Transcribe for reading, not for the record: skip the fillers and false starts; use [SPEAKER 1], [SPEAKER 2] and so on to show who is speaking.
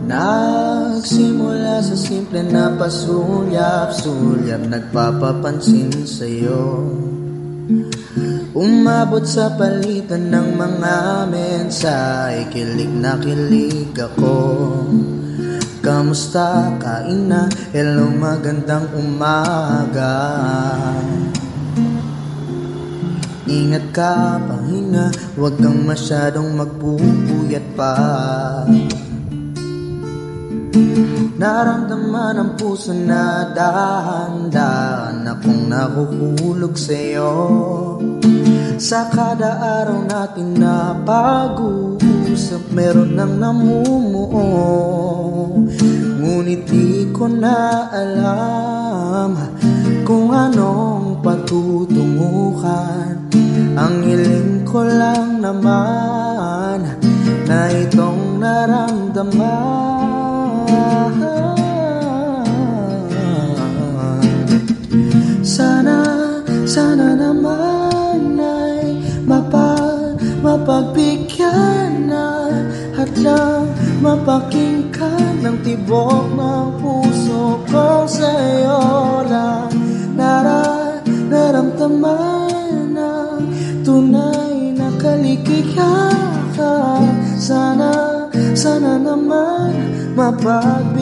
[SPEAKER 1] Nagsimula sa simple na pasulyap-sulyap, nagpapapansin sa'yo. Umabot sa palitan ng mga mensahe, kilig na kilig ako. Kamusta, kain na, hello, magandang umaga. Ingat ka, pahinga, huwag kang masyadong magpupuyat pa. Naramdaman ang puso na dahan-dahan akong nahuhulog sa'yo. Sa kada araw natin na pag-uusap, meron nang namumuo. Ngunit di ko na alam kung anong patutunguhan. Ang hiling ko lang naman na itong naramdaman. Sana naman ay mapagbigyan na at lang mapakinggan ng tibok ng puso ko sa'yo lang. Naramdaman ng tunay na kaligayahan. Sana naman mapag